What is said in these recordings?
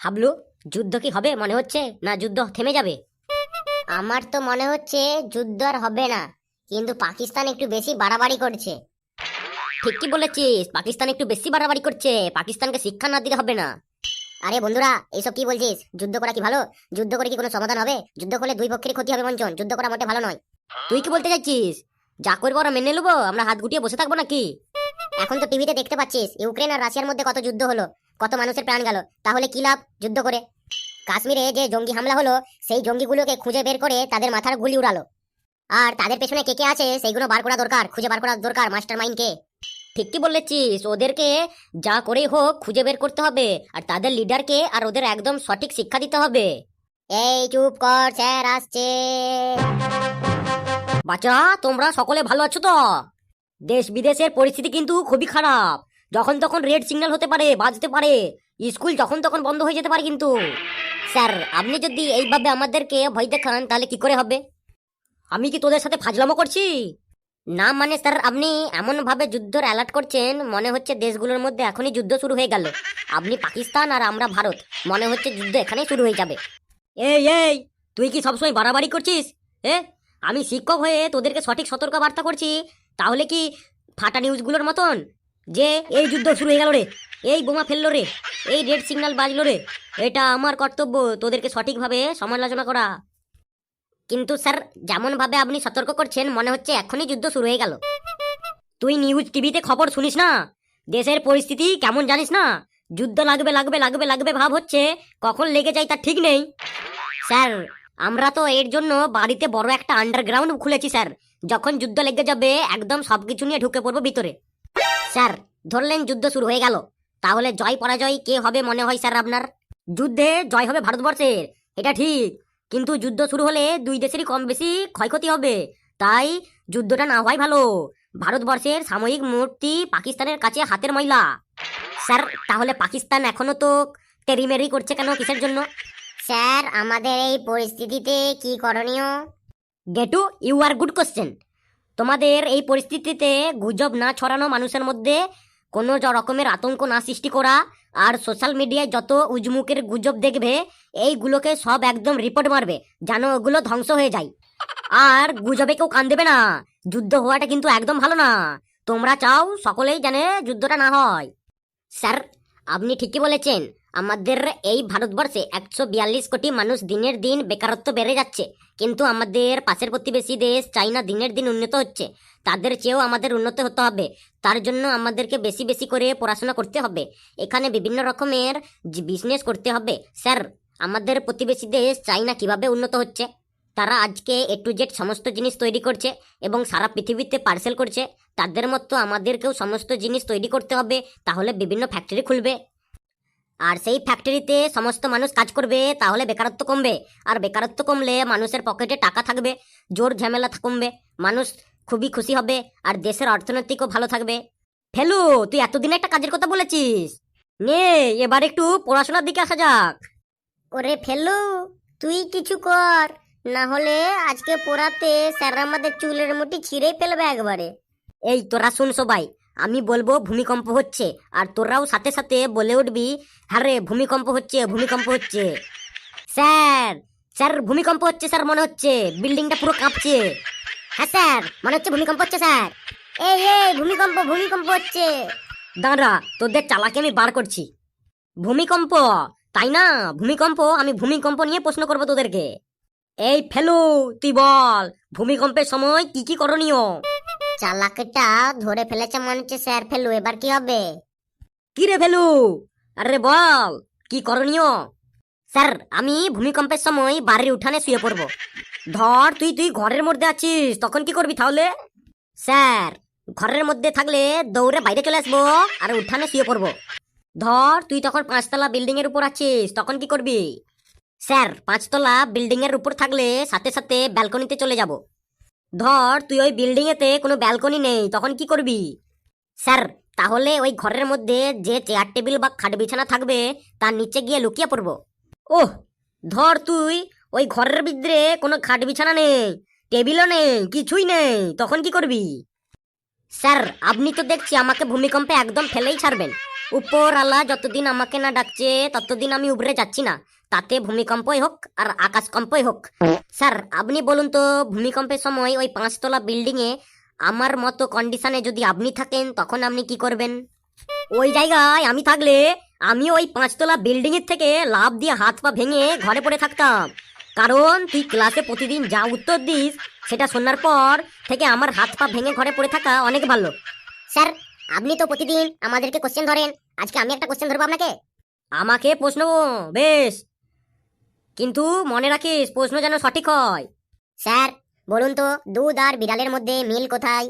হাবলু, যুদ্ধ কি হবে মনে হচ্ছে, না যুদ্ধ থেমে যাবে? আমার তো মনে হচ্ছে যুদ্ধ আর হবে না, কিন্তু পাকিস্তান একটু বেশি বাড়াবাড়ি করছে। ঠিক কি বলেছিস, পাকিস্তান একটু বেশি বাড়াবাড়ি করছে। পাকিস্তানকে শিক্ষা না দিলে হবে না। আরে বন্ধুরা, এইসব কি বলছিস? যুদ্ধ করা কি ভালো? যুদ্ধ করে কি কোনো সমাধান হবে? যুদ্ধ করলে দুই পক্ষের ক্ষতি হবে মঞ্চন। যুদ্ধ করা মোটে ভালো নয়। তুই কি বলতে চাইছিস? যা করবো আমরা মেনে নেবো? আমরা হাত গুটিয়ে বসে থাকবো নাকি? এখন তো টিভিতে দেখতে পাচ্ছিস ইউক্রেন আর রাশিয়ার মধ্যে কত যুদ্ধ হলো, কত মানুষের প্রাণ গেল। তাহলে কি লাভ যুদ্ধ করে? কাশ্মীরে যে জঙ্গি হামলা হলো, সেই জঙ্গিগুলোকে খুঁজে বের করে তাদের মাথার গুলি উড়ালো। আর তাদের পেছনে কে কে আছে সেইগুলো বার করা দরকার, খুঁজে বার করা দরকার মাস্টার মাইন্ড কে। ঠিক কি বলেছিস, ওদেরকে যা করেই হোক খুঁজে বের করতে হবে, আর তাদের লিডারকে আর ওদের একদম সঠিক শিক্ষা দিতে হবে। এই চুপ কর, স্যার আসছে। বাচ্চারা, তোমরা সকলে ভালো আছো তো? দেশ বিদেশের পরিস্থিতি কিন্তু খুবই খারাপ। যখন তখন রেড সিগন্যাল হতে পারে, বাজতে পারে। স্কুল যখন তখন বন্ধ হয়ে যেতে পারে কিন্তু। স্যার, আপনি যদি এইভাবে আমাদেরকে ভয় দেখান তাহলে কি করে হবে? আমি কি তোদের সাথে ফাজলামো করছি? না মানে স্যার, আপনি এমন ভাবে যুদ্ধের অ্যালার্ট করছেন, মনে হচ্ছে দেশগুলোর মধ্যে এখনই যুদ্ধ শুরু হয়ে গেল। আপনি পাকিস্তান আর আমরা ভারত, মনে হচ্ছে যুদ্ধ এখানেই শুরু হয়ে যাবে। এই এই, তুই কি সবসময় বাড়াবাড়ি করছিস? আমি শিক্ষক হয়ে তোদেরকে সঠিক সতর্ক বার্তা করছি, তাহলে কি ফাটা নিউজগুলোর মতন যে এই যুদ্ধ শুরু হয়ে গেল রে, এই বোমা ফেললো রে, এই রেড সিগন্যাল বাজলো রে? এটা আমার কর্তব্য তোদেরকে সঠিকভাবে সমালোচনা করা। কিন্তু স্যার, যেমন ভাবে আপনি সতর্ক করছেন, মনে হচ্ছে এখনই যুদ্ধ শুরু হয়ে গেল। তুই নিউজ টিভিতে খবর শুনিস না? দেশের পরিস্থিতি কেমন জানিস না? যুদ্ধ লাগবে লাগবে লাগবে লাগবে ভাব হচ্ছে, কখন লেগে যায় তার ঠিক নেই। স্যার, আমরা তো এর জন্য বাড়িতে বড় একটা আন্ডারগ্রাউন্ড খুলেছি স্যার। যখন যুদ্ধ লেগে যাবে একদম সবকিছু নিয়ে ঢুকে পড়বো ভিতরে। স্যার, ধরলেন যুদ্ধ শুরু হয়ে গেল, তাহলে জয় পরাজয় কে হবে মনে হয় স্যার আপনার? যুদ্ধে জয় হবে ভারতবর্ষের, এটা ঠিক। কিন্তু যুদ্ধ শুরু হলে দুই দেশেরই কম বেশি ক্ষয়ক্ষতি হবে। তাই যুদ্ধটা না হয় ভালো। ভারতবর্ষের সাময়িক মূর্তি পাকিস্তানের কাছে হাতের ময়লা। স্যার, তাহলে পাকিস্তান এখনো তো তেরিমেরি করছে কেন, কিসের জন্য? স্যার, আমাদের এই পরিস্থিতিতে কি করণীয়? Gotu, you R good question. তোমাদের এই পরিস্থিতিতে গুজব না ছড়ানো, মানুষের মধ্যে কোনো রকমের আতঙ্ক না সৃষ্টি করা, আর সোশ্যাল মিডিয়ায় যত উজমুকের গুজব দেখবে এইগুলোকে সব একদম রিপোর্ট মারবে, যেন ওগুলো ধ্বংস হয়ে যায়। আর গুজবে কেউ কান দেবে না। যুদ্ধ হওয়াটা কিন্তু একদম ভালো না। তোমরা চাও সকলেই জানে যুদ্ধটা না হয়। স্যার, আপনি ঠিকই বলেছেন। আমাদের এই ভারতবর্ষে 142 কোটি মানুষ দিনের দিন বেকারত্ব বেড়ে যাচ্ছে, কিন্তু আমাদের পাশের প্রতিবেশী দেশ চাইনা দিনের দিন উন্নত হচ্ছে। তাদের চেয়েও আমাদের উন্নত হতে হবে। তার জন্য আমাদেরকে বেশি বেশি করে পড়াশোনা করতে হবে। এখানে বিভিন্ন রকমের বিজনেস করতে হবে। স্যার, আমাদের প্রতিবেশী দেশ চাইনা কিভাবে উন্নত হচ্ছে? তারা আজকে A to Z সমস্ত জিনিস তৈরি করছে এবং সারা পৃথিবীতে পার্সেল করছে। তাদের মতো আমাদেরকেও সমস্ত জিনিস তৈরি করতে হবে, তাহলে বিভিন্ন ফ্যাক্টরি খুলবে। আর সেই ফ্যাক্টরিতে সমস্ত মানুষ কাজ করবে, তাহলে বেকারত্ব কমবে। আর বেকারত্ব কমলে মানুষের পকেটে টাকা থাকবে, জোর ঝামেলা কমবে, মানুষ খুবই খুশি হবে, আর দেশের অর্থনৈতিকও ভালো থাকবে। ফেলু, তুই এতদিন একটা কাজের কথা বলেছিস, নে এবার একটু পড়াশোনার দিকে আসা যাক। ওরে ফেলু, তুই কিছু কর, না হলে আজকে পড়াতে স্যার আমাদের চুলের মুঠি ছিঁড়েই ফেলবে একবারে। এই তোরা শুন সবাই, আমি বলবো ভূমিকম্প হচ্ছে, আর তোরাও সাথে সাথে বলে উঠবি, হ্যাঁ রে ভূমিকম্প হচ্ছে, ভূমিকম্প হচ্ছে। স্যার, স্যার ভূমিকম্প হচ্ছে স্যার, মনে হচ্ছে বিল্ডিংটা পুরো কাঁপছে। হ্যাঁ স্যার, মনে হচ্ছে ভূমিকম্প হচ্ছে স্যার। এই এই, ভূমিকম্প ভূমিকম্প হচ্ছে। দাঁড়া, তোদের চালাকি আমি বার করছি। ভূমিকম্প, তাই না? ভূমিকম্প, আমি ভূমিকম্প নিয়ে প্রশ্ন করবো তোদেরকে। এই ফেলু, তুই বল, ভূমিকম্পের সময় কি কি করণীয়? চালাকটা ধরে ফেলেছে মনে হচ্ছে স্যার ফেলু, এবার কি হবে? কি রে ফেলু, আরে বল কি করণীয়? স্যার, আমি ভূমিকম্পের সময় বাড়ির উঠানে শুয়ে পড়বো। ধর তুই তুই ঘরের মধ্যে আছিস, তখন কি করবি তাহলে? স্যার, ঘরের মধ্যে থাকলে দৌড়ে বাইরে চলে আসবো আর উঠানে শুয়ে পড়বো। ধর তুই তখন 5তলা বিল্ডিং এর উপর আছিস, তখন কি করবি? স্যার, 5তলা বিল্ডিং এর উপর থাকলে সাথে সাথে ব্যালকনিতে চলে যাব। ধর তুই ওই বিল্ডিং এতে কোনো ব্যালকনি নেই, তখন কি করবি? স্যার, তাহলে ওই ঘরের মধ্যে যে চেয়ার টেবিল বা খাট বিছানা থাকবে তার নিচে গিয়ে লুকিয়ে পড়বো। ওহ, ধর তুই ওই ঘরের ভিতরে কোনো খাট বিছানা নেই, টেবিলও নেই, কিছুই নেই, তখন কি করবি? স্যার, আপনি তো দেখছি আমাকে ভূমিকম্পে একদম ফেলেই ছাড়বেন। উপর আল্লাহ যতদিন আমাকে না ডাকছে ততদিন আমি উপরে যাচ্ছি না, তাতে ভূমিকম্পই হোক আর আকাশকম্পই হোক। স্যার আপনি বলুন তো, ভূমিকম্পের সময় ওই 5 তলা বিল্ডিং এ আমার মতো কন্ডিশনে যদি আপনি থাকেন তখন আপনি কি করবেন? ওই জায়গায় আমি থাকলে আমি ওই 5 তলা বিল্ডিং এর থেকে লাফ দিয়ে হাত পা ভেঙে ঘরে পড়ে থাকতাম। কারণ তুই ক্লাসে প্রতিদিন যা উত্তর দিস সেটা শোনার পর থেকে আমার হাত পা ভেঙে ঘরে পড়ে থাকা অনেক ভালো। স্যার আপনি তো প্রতিদিন আমাদেরকে কোশ্চেন ধরেন, আজকে আমি একটা কোশ্চেন ধরবো আপনাকে। আমাকে প্রশ্ন? বেশ, কিন্তু মনে রাখিস প্রশ্ন যেন সঠিক হয়। স্যার বলুন তো, দুধ আর বিড়ালের মধ্যে মিল কোথায়?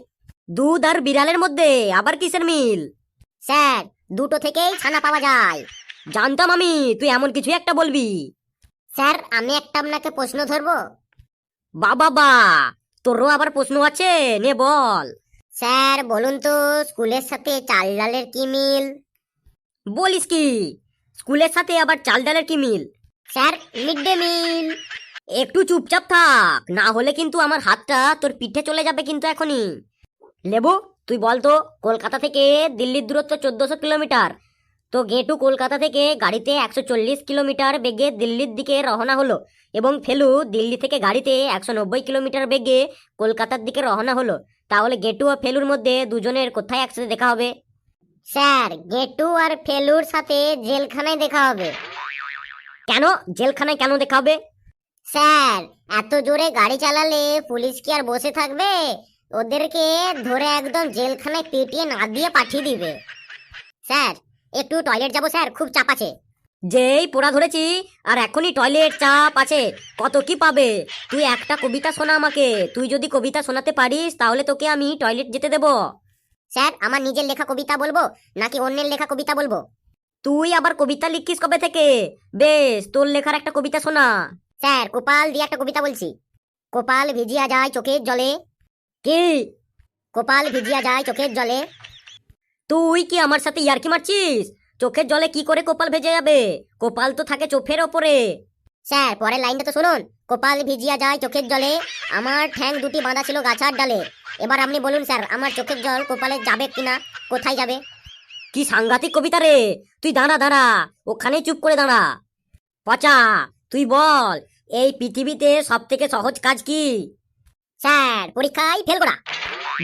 দুধ আর বিড়ালের মধ্যে আবার কিসের মিল? স্যার দুটো থেকেই ছানা পাওয়া যায়। জানতাম আমি তুই এমন কিছু একটা বলবি। স্যার আমি একটা আপনাকে প্রশ্ন ধরবো। বাবা, তোরও আবার প্রশ্ন আছে, নে বল। স্যার বলুন তো, স্কুলের সাথে চাল ডালের কি মিল? বলিস কি, স্কুলের সাথে আবার চাল ডালের কি মিল? Sir mid day meal. একটু চুপচাপ থাক, না হলে কিন্তু আমার হাতটা তোর পিঠে চলে যাবে কিন্তু এখনই। লেবু, তুই বল তো, কলকাতা থেকে দিল্লির দূরত্ব 1400 কিলোমিটার। তো গেটু কলকাতা থেকে গাড়িতে 140 কিলোমিটার বেগে দিল্লির দিকে রওনা হলো, এবং ফেলু দিল্লি থেকে গাড়িতে 190 কিলোমিটার বেগে কলকাতার দিকে রওনা হলো। তাহলে গেটু ও ফেলুর মধ্যে দুজনের কোথায় একসাথে দেখা হবে? স্যার গেটু আর ফেলুর সাথে জেলখানায় দেখা হবে। কেন জেলখানায় কেন দেখা হবে? স্যার এত জোরে গাড়ি চালালে পুলিশ কি আর বসে থাকবে? ওদেরকে ধরে একদম জেলখানায় পিটিয়ে না দিয়ে পাঠিয়ে দিবে। স্যার একটু টয়লেট যাবো স্যার, খুব চাপ আছে। যেই পোড়া ধরেছি আর এখনই টয়লেট চাপ আছে, কত কি পাবে? তুই একটা কবিতা শোনা আমাকে, তুই যদি কবিতা শোনাতে পারিস তাহলে তোকে আমি টয়লেট যেতে দেব। স্যার আমার নিজের লেখা কবিতা বলবো নাকি অন্যের লেখা কবিতা বলবো? তুই আবার কবিতা লিখিস কবে থেকে? বেশ, তোর লেখার একটা কবিতা শোনা। স্যার কোপাল দিয়ে একটা কবিতা বলছি। কোপাল ভিজিয়া যায় চোখের জলে। কি? কোপাল ভিজিয়া যায় চোখের জলে। তুই কি আমার সাথে ইয়ার্কি মারছিস? চোখের জলে কি করে কপাল ভেজে যাবে? কপাল তো থাকে চোখের ওপরে। স্যার পরের লাইনটা তো শুনুন। কোপাল ভিজিয়া যায় চোখের জলে, আমার ঠ্যাং দুটি বাঁধা ছিল গাছার ডালে। এবার আপনি বলুন স্যার, আমার চোখের জল কোপালে যাবে কিনা, কোথায় যাবে? কি সাংঘাতিক কবিতা রে! তুই দাঁড়া দাঁড়া, ওখানে চুপ করে দাঁড়া। পচা, তুই বল, এই পৃথিবীতে সব থেকে সহজ কাজ কি? স্যার পরীক্ষায় ফেল করা।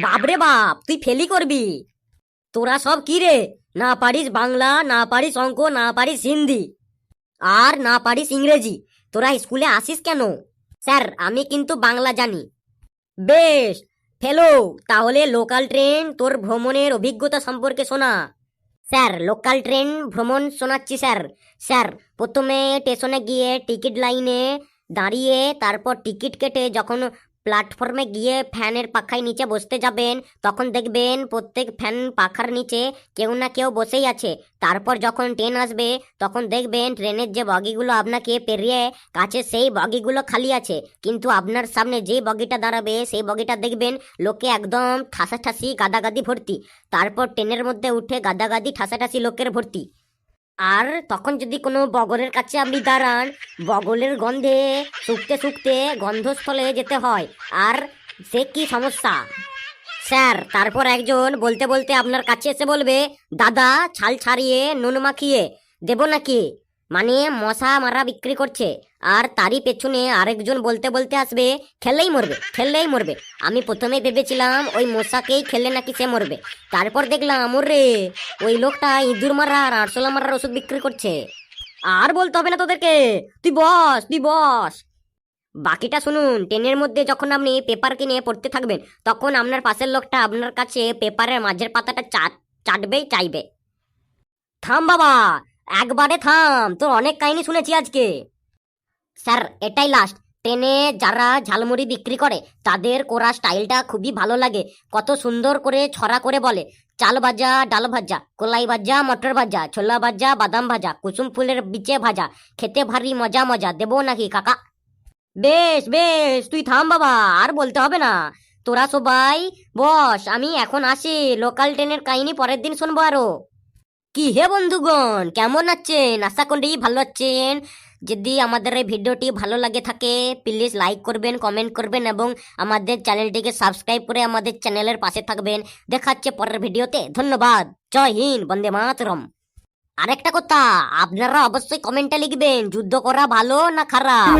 বাপরে বাপ, তুই ফেলি করবি? তোরা সব কি রে, না পারিস বাংলা, না পারিস অঙ্ক, না পারিস হিন্দি, আর না পারিস ইংরেজি, তোরা স্কুলে আসিস কেন? স্যার আমি কিন্তু বাংলা জানি। বেশ, ফেলো, তাহলে লোকাল ট্রেন তোর ভ্রমণের অভিজ্ঞতা সম্পর্কে শোনা। স্যার লোকাল ট্রেন ভ্রমণ শোনাচ্ছি স্যার। স্যার প্রথমে স্টেশনে গিয়ে টিকিট লাইনে দাঁড়িয়ে তারপর টিকিট কেটে যখন প্ল্যাটফর্মে গিয়ে ফ্যানের পাখায় নিচে বসতে যাবেন, তখন দেখবেন প্রত্যেক ফ্যান পাখার নিচে কেউ না কেউ বসেই আছে। তারপর যখন ট্রেন আসবে তখন দেখবেন ট্রেনের যে বগিগুলো আপনাকে পেরিয়ে কাছে সেই বগিগুলো খালি আছে, কিন্তু আপনার সামনে যে বগিটা দাঁড়াবে সেই বগিটা দেখবেন লোকে একদম ঠাসাঠাসি গাদাগাদি ভর্তি। তারপর ট্রেনের মধ্যে উঠে গাদাগাদি ঠাসাঠাসি লোকের ভর্তি। আর তখন যদি কোনো বগলের কাছে আপনি দাঁড়ান, বগলের গন্ধে শুকতে শুকতে গন্ধস্থলে যেতে হয়। আর সে কি সমস্যা? স্যার তারপর একজন বলতে বলতে আপনার কাছে এসে বলবে, দাদা ছাল ছাড়িয়ে নুন মাখিয়ে দেবো নাকি? মানে মশা মারা বিক্রি করছে। আর তারই পেছনে আরেকজন বলতে বলতে আসবে, খেললেই মরবে, খেললেই মরবে। আমি প্রথমে ভেবেছিলাম ওই মশাকেই খেললে নাকি সে মরবে, তারপর দেখলাম ওরে ওই লোকটা ইঁদুর মারা আর আরশোলা মারার ওষুধ বিক্রি করছে। আর বলতে হবে না তোদেরকে, তুই বস, তুই বস। বাকিটা শুনুন, ট্রেনের মধ্যে যখন আপনি পেপার কিনে পড়তে থাকবেন তখন আপনার পাশের লোকটা আপনার কাছে পেপারের মাঝের পাতাটা চাটবেই চাইবে। থাম বাবা, একবারে থাম, তোর অনেক কাহিনী শুনেছি আজকে। স্যার এটাই লাস্ট। ট্রেনে যারা ঝালমুড়ি বিক্রি করে তাদের করা স্টাইলটা খুবই ভালো লাগে। কত সুন্দর করে ছড়া করে বলে, চাল ভাজা, ডাল ভাজা, কলাই ভাজা, মটর ভাজা, ছোলা ভাজা, বাদাম ভাজা, কুসুম ফুলের বিচে ভাজা, খেতে ভারী মজা মজা, দেবো নাকি কাকা? বেশ বেশ, তুই থাম বাবা, আর বলতে হবে না। তোরা সবাই বস, আমি এখন আসি, লোকাল ট্রেনের কাহিনী পরের দিন শুনবো আরো। কি হে বন্ধুগণ, কেমন আছেন? আশা করি ভালো আছেন। যদি আমাদের এই ভিডিওটি ভালো লাগে থাকে প্লিজ লাইক করবেন, কমেন্ট করবেন এবং আমাদের চ্যানেলটিকে সাবস্ক্রাইব করে আমাদের চ্যানেলের পাশে থাকবেন। দেখা হচ্ছে পরের ভিডিওতে। ধন্যবাদ। জয় হিন্দ, বন্দে মাতরম। আরেকটা কথা, আপনারা অবশ্যই কমেন্টে লিখবেন যুদ্ধ করা ভালো না খারাপ।